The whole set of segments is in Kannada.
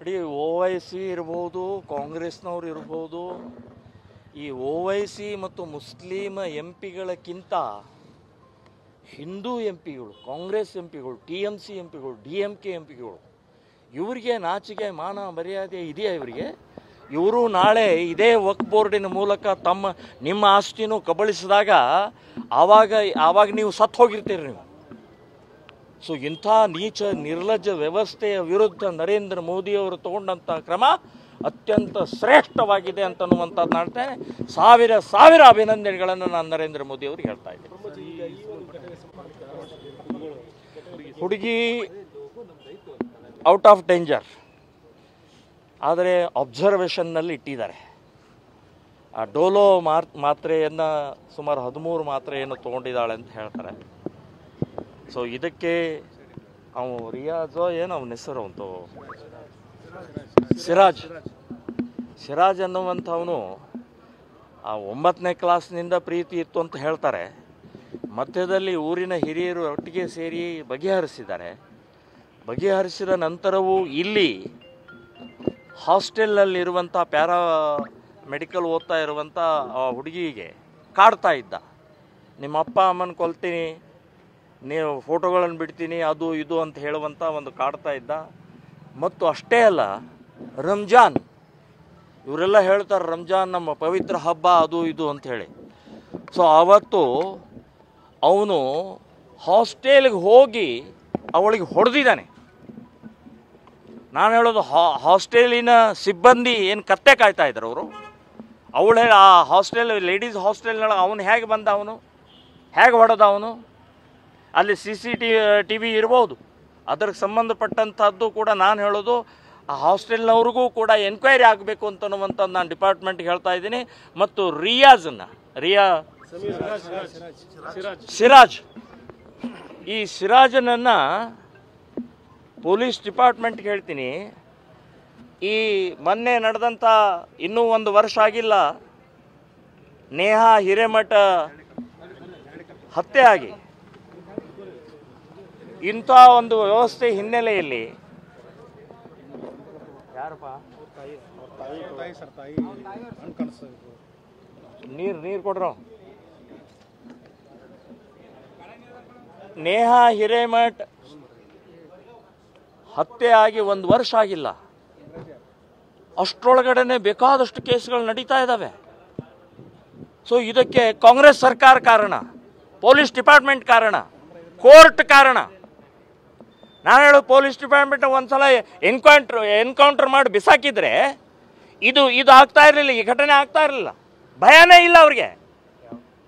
ನೋಡಿ, OIC ಇರ್ಬೋದು, ಕಾಂಗ್ರೆಸ್ನವ್ರು ಇರ್ಬೋದು, ಈ OIC ಮತ್ತು ಮುಸ್ಲಿಂ MP ಗಳಕ್ಕಿಂತ ಹಿಂದೂ MP ಗಳು, ಕಾಂಗ್ರೆಸ್ MP ಗಳು, TMC MP ಗಳು, DMK MP ಗಳು, ಇವರಿಗೆ ನಾಚಿಕೆ ಮಾನ ಮರ್ಯಾದೆ ಇದೆಯಾ? ಇವರಿಗೆ ಇವರು ನಾಳೆ ಇದೇ ವಕ್ಫ್ ಬೋರ್ಡಿನ ಮೂಲಕ ನಿಮ್ಮ ಆಸ್ತಿನೂ ಕಬಳಿಸಿದಾಗ ಆವಾಗ ನೀವು ಸತ್ತು ಹೋಗಿರ್ತೀರಿ ನೀವು. ಸೊ ಇಂಥ ನೀಚ ನಿರ್ಲಜ್ಜ ವ್ಯವಸ್ಥೆಯ ವಿರುದ್ಧ ನರೇಂದ್ರ ಮೋದಿಯವರು ತಗೊಂಡಂಥ ಕ್ರಮ ಅತ್ಯಂತ ಶ್ರೇಷ್ಠವಾಗಿದೆ ಅಂತನ್ನುವಂಥದ್ದು ಮಾಡ್ತೇನೆ. ಸಾವಿರ ಅಭಿನಂದನೆಗಳನ್ನು ನಾನು ನರೇಂದ್ರ ಮೋದಿ ಅವರಿಗೆ ಹೇಳ್ತಾ ಇದ್ದೇನೆ. ಹುಡುಗಿ ಔಟ್ ಆಫ್ ಡೇಂಜರ್, ಆದರೆ ಅಬ್ಸರ್ವೇಷನ್ನಲ್ಲಿ ಇಟ್ಟಿದ್ದಾರೆ. ಆ ಡೋಲೋ ಮಾತ್ರೆಯನ್ನು ಸುಮಾರು 13 ಮಾತ್ರೆಯನ್ನು ತೊಗೊಂಡಿದ್ದಾಳೆ ಅಂತ ಹೇಳ್ತಾರೆ. ಸೊ ಇದಕ್ಕೆ ರಿಯಾಜೋ ಏನು ಅವನ ಹೆಸರು ಅಂತು, ಸಿರಾಜ್ ಅನ್ನುವಂಥವನು 9ನೇ ಕ್ಲಾಸ್ನಿಂದ ಪ್ರೀತಿ ಇತ್ತು ಅಂತ ಹೇಳ್ತಾರೆ. ಮಧ್ಯದಲ್ಲಿ ಊರಿನ ಹಿರಿಯರು ಒಟ್ಟಿಗೆ ಸೇರಿ ಬಗೆಹರಿಸಿದ್ದಾರೆ. ಬಗೆಹರಿಸಿದ ನಂತರವೂ ಇಲ್ಲಿ ಹಾಸ್ಟೆಲ್ನಲ್ಲಿರುವಂಥ ಮೆಡಿಕಲ್ ಓದ್ತಾ ಇರುವಂಥ ಹುಡುಗಿಗೆ ಕಾಡ್ತಾ ಇದ್ದ. ನಿಮ್ಮ ಅಪ್ಪ ಅಮ್ಮನ ಕೊಲ್ತೀನಿ, ನೀವು ಫೋಟೋಗಳನ್ನು ಬಿಡ್ತೀನಿ, ಅದು ಇದು ಅಂತ ಹೇಳುವಂಥ ಒಂದು ಕಾಡ್ತಾ ಇದ್ದ. ಮತ್ತು ಅಷ್ಟೇ ಅಲ್ಲ, ರಂಜಾನ್, ಇವರೆಲ್ಲ ಹೇಳ್ತಾರೆ ರಂಜಾನ್ ನಮ್ಮ ಪವಿತ್ರ ಹಬ್ಬ ಅದು ಇದು ಅಂತ ಹೇಳಿ. ಸೊ ಆವತ್ತು ಅವನು ಹಾಸ್ಟೆಲ್ಗೆ ಹೋಗಿ ಅವಳಿಗೆ ಹೊಡೆದಿದ್ದಾನೆ. ನಾನು ಹೇಳೋದು, ಹಾಸ್ಟೆಲಿನ ಸಿಬ್ಬಂದಿ ಏನು ಕತ್ತೆ ಕಾಯ್ತಾ ಇದ್ರು ಅವರು. ಅವಳು ಆ ಹಾಸ್ಟೆಲ್, ಲೇಡೀಸ್ ಹಾಸ್ಟೆಲ್ನೊಳಗೆ ಅವನು ಹೇಗೆ ಬಂದ, ಅವನು ಹೇಗೆ ಹೊಡೆದ, ಅವನು ಅಲ್ಲಿ CCTV ಇರ್ಬೋದು, ಅದಕ್ಕೆ ಸಂಬಂಧಪಟ್ಟಂಥದ್ದು ಕೂಡ ನಾನು ಹೇಳೋದು ಆ ಹಾಸ್ಟೆಲ್ನವ್ರಿಗೂ ಕೂಡ ಎನ್ಕ್ವೈರಿ ಆಗಬೇಕು ಅಂತನ್ನುವಂಥದ್ದು ನಾನು ಡಿಪಾರ್ಟ್ಮೆಂಟ್ಗೆ ಹೇಳ್ತಾ ಇದ್ದೀನಿ. ಮತ್ತು ಸಿರಾಜ್, ಈ ಸಿರಾಜನನ್ನು ಪೊಲೀಸ್ ಡಿಪಾರ್ಟ್ಮೆಂಟ್ಗೆ ಹೇಳ್ತೀನಿ. ಈ ಮೊನ್ನೆ ನಡೆದಂಥ ಇನ್ನೂ 1 ವರ್ಷ ಆಗಿಲ್ಲ, ನೇಹಾ ಹಿರೇಮಠ ಹತ್ಯೆ ಆಗಿ ಇಂಥ ಒಂದು ವ್ಯವಸ್ಥೆ ಹಿನ್ನೆಲೆಯಲ್ಲಿ ನೀರು ಕೊಡ್ರೋ, ನೇಹಾ ಹಿರೇಮಠ್ ಹತ್ಯೆ ಆಗಿ 1 ವರ್ಷ ಆಗಿಲ್ಲ, ಅಷ್ಟರೊಳಗಡೆ ಬೇಕಾದಷ್ಟು ಕೇಸ್ಗಳು ನಡೀತಾ ಇದ್ದಾವೆ. ಸೊ ಇದಕ್ಕೆ ಕಾಂಗ್ರೆಸ್ ಸರ್ಕಾರ ಕಾರಣ, ಪೊಲೀಸ್ ಡಿಪಾರ್ಟ್ಮೆಂಟ್ ಕಾರಣ, ಕೋರ್ಟ್ ಕಾರಣ. ನಾನು ಹೇಳೋದು, ಪೊಲೀಸ್ ಡಿಪಾರ್ಟ್ಮೆಂಟ್ ಒಂದ್ಸಲ ಎನ್ಕೌಂಟರ್ ಮಾಡಿ ಬಿಸಾಕಿದ್ರೆ ಇದು ಆಗ್ತಾ ಇರಲಿಲ್ಲ, ಈ ಘಟನೆ ಆಗ್ತಾ ಇರಲಿಲ್ಲ. ಭಯನೇ ಇಲ್ಲ ಅವ್ರಿಗೆ,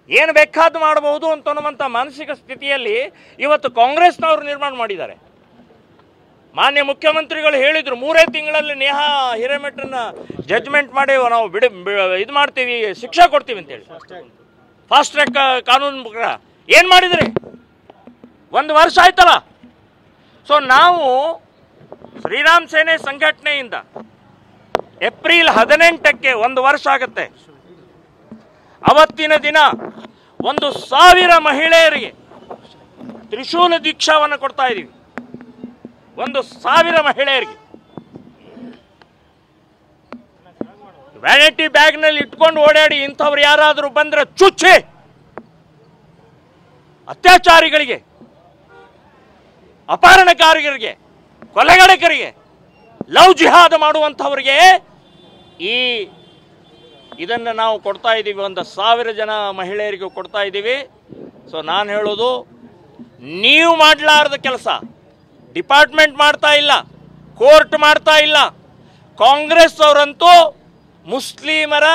ಏನು ಬೇಕಾದ್ದು ಮಾಡಬಹುದು ಅಂತನ್ನುವಂಥ ಮಾನಸಿಕ ಸ್ಥಿತಿಯಲ್ಲಿ ಇವತ್ತು ಕಾಂಗ್ರೆಸ್ನವರು ನಿರ್ಮಾಣ ಮಾಡಿದ್ದಾರೆ. ಮಾನ್ಯ ಮುಖ್ಯಮಂತ್ರಿಗಳು ಹೇಳಿದರು, 3 ತಿಂಗಳಲ್ಲಿ ನೇಹಾ ಹಿರೇಮಠನ ಜಡ್ಜ್ಮೆಂಟ್ ಮಾಡಿ ನಾವು ಇದು ಮಾಡ್ತೀವಿ, ಶಿಕ್ಷೆ ಕೊಡ್ತೀವಿ ಅಂತೇಳಿ. ಫಾಸ್ಟ್ ಟ್ರ್ಯಾಕ್ ಕಾನೂನು ಪ್ರಕಾರ ಏನು ಮಾಡಿದ್ರಿ? 1 ವರ್ಷ ಆಯ್ತಲ್ಲ. ಸೊ ನಾವು ಶ್ರೀರಾಮ್ ಸೇನೆ ಸಂಘಟನೆಯಿಂದ ಏಪ್ರಿಲ್ 18ಕ್ಕೆ 1 ವರ್ಷ ಆಗುತ್ತೆ. ಅವತ್ತಿನ ದಿನ 1,000 ಮಹಿಳೆಯರಿಗೆ ತ್ರಿಶೂಲ ದೀಕ್ಷಾವನ್ನು ಕೊಡ್ತಾ ಇದ್ದೀವಿ. 1,000 ಮಹಿಳೆಯರಿಗೆ ವ್ಯಾನಿಟಿ ಬ್ಯಾಗ್ನಲ್ಲಿ ಇಟ್ಕೊಂಡು ಓಡಾಡಿ ಇಂಥವ್ರು ಯಾರಾದರೂ ಬಂದ್ರೆ ಚುಚ್ಚಿ, ಅತ್ಯಾಚಾರಿಗಳಿಗೆ, ಅಪಹರಣಕಾರರಿಗೆ, ಕೊಲೆಗಡಕರಿಗೆ, ಲವ್ ಜಿಹಾದ್ ಮಾಡುವಂಥವ್ರಿಗೆ ಇದನ್ನು ನಾವು ಕೊಡ್ತಾ ಇದ್ದೀವಿ. 1,000 ಜನ ಮಹಿಳೆಯರಿಗೆ ಕೊಡ್ತಾ ಇದ್ದೀವಿ. ಸೊ ನಾನು ಹೇಳೋದು, ನೀವು ಮಾಡಲಾರದ ಕೆಲಸ ಡಿಪಾರ್ಟ್ಮೆಂಟ್ ಮಾಡ್ತಾ ಇಲ್ಲ, ಕೋರ್ಟ್ ಮಾಡ್ತಾ ಇಲ್ಲ. ಕಾಂಗ್ರೆಸ್ ಅವರಂತೂ ಮುಸ್ಲಿಮರ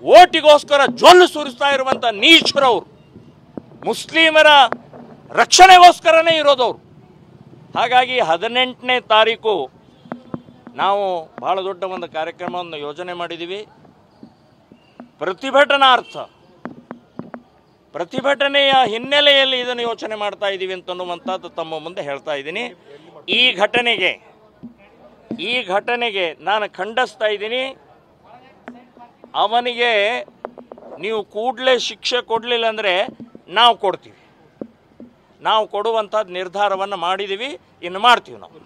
ಓಟಿಗೋಸ್ಕರ ಜೊಲ್ಲು ಸುರಿಸ್ತಾ ಇರುವಂಥ ನೀಚರವರು, ಮುಸ್ಲಿಮರ ರಕ್ಷಣೆಗೋಸ್ಕರನೇ ಇರೋದವರು. ಹಾಗಾಗಿ 18ನೇ ತಾರೀಕು ನಾವು ಬಹಳ ದೊಡ್ಡ ಒಂದು ಕಾರ್ಯಕ್ರಮವನ್ನು ಯೋಜನೆ ಮಾಡಿದ್ದೀವಿ. ಪ್ರತಿಭಟನೆಯ ಹಿನ್ನೆಲೆಯಲ್ಲಿ ಇದನ್ನು ಯೋಚನೆ ಮಾಡ್ತಾ ಇದ್ದೀವಿ ಅಂತನ್ನುವಂಥದ್ದು ತಮ್ಮ ಮುಂದೆ ಹೇಳ್ತಾ ಇದ್ದೀನಿ. ಈ ಘಟನೆಗೆ ನಾನು ಖಂಡಿಸ್ತಾ ಇದ್ದೀನಿ. ಅವನಿಗೆ ನೀವು ಕೂಡಲೇ ಶಿಕ್ಷೆ ಕೊಡಲಿಲ್ಲ ಅಂದರೆ ನಾವು ಕೊಡ್ತೀವಿ. ನಾವು ಕೊಡುವಂಥದ್ದು ನಿರ್ಧಾರವನ್ನು ಮಾಡಿದ್ದೀವಿ, ಇನ್ನು ಮಾಡ್ತೀವಿ ನಾವು.